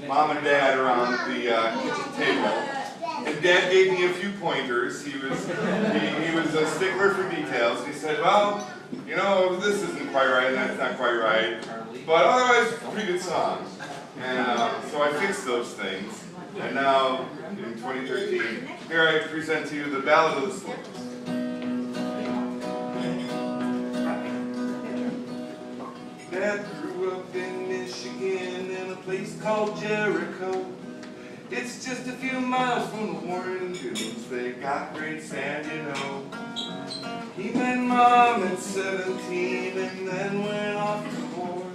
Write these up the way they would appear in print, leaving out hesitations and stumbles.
Mom and Dad around the kitchen table. And Dad gave me a few pointers. He was a stickler for details. He said, well, you know, this isn't quite right, and that's not quite right. But otherwise, it's a pretty good song. And so I fixed those things. And now, in 2013, here I present to you the Ballad of Slowiks. Dad grew up in Michigan in a place called Jericho. It's just a few miles from the Warren Dunes. They got great sand, you know. He met Mom at 17 and then went off to war.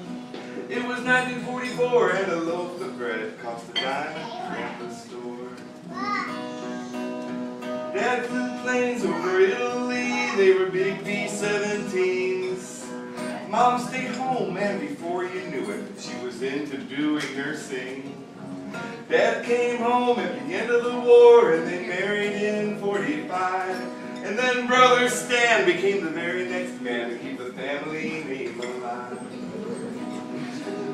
It was 1944 and a loaf of bread cost a dime at Grandpa's store. Dad flew planes over Italy. They were big B-17s. Mom stayed home, and before you knew it, she was into doing nursing. Dad came home at the end of the war, and they married in 45. And then Brother Stan became the very next man to keep the family name alive.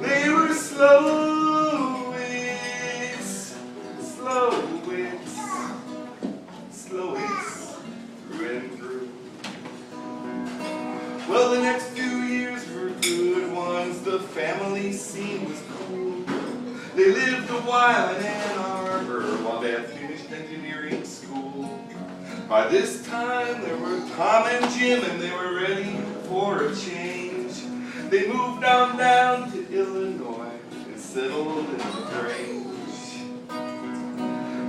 They were Slowiks, Slowiks, Slowiks, through and through. Well, the next few years were good ones. The family scene was cool. They lived a while in Ann Arbor while Dad finished engineering school. By this time, there were Tom and Jim, and they were ready for a change. They moved on down to Illinois and settled in LaGrange.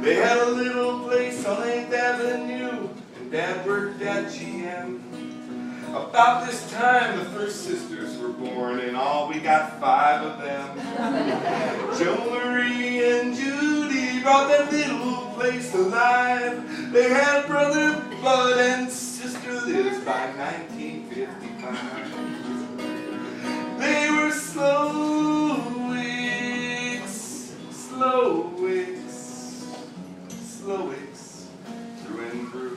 They had a little place on 8th Avenue, and Dad worked at GM. About this time, the first sisters were born, and we got 5 of them. Jo Marie and Judy brought that little place alive. They had brother Bud and sister Liz by 1955. They were Slowiks, Slowiks, Slowiks, through and through.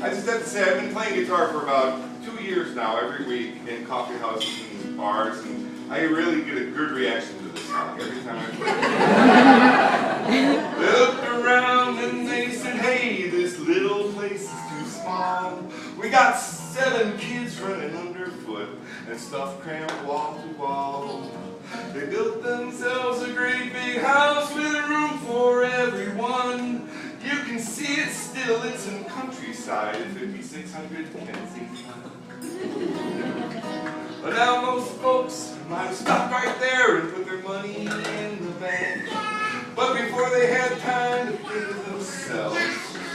I just have to say, I've been playing guitar for about 2 years now, every week in coffee houses and bars, and I really get a good reaction to this song every time I play it. They looked around and they said, hey, this little place is too small. We got 7 kids running underfoot and stuff crammed wall to wall. They built themselves a great big house with room for everyone. You can see it still, it's in countryside at 5600 Kensington. But now most folks might have stopped right there and put their money in the bank. But before they had time to think of themselves,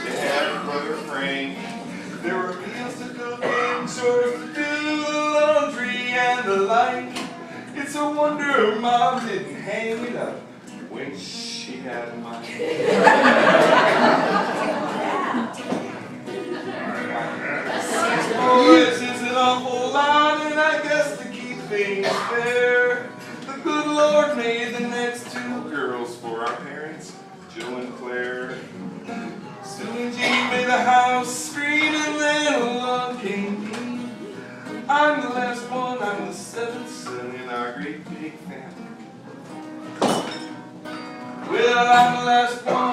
they had Brother Frank. There were meals to cook and chores to do, the laundry and the like. It's a wonder Mom didn't hang it up when she had mine. 6 boys is an awful lot, and I guess to keep things fair, the good Lord made the next 2 girls for our parents, Jill and Claire. Soon Jean made the house scream, and then along came me. I'm the last one, I'm the 7th son in our great big family. Well, I'm the last one.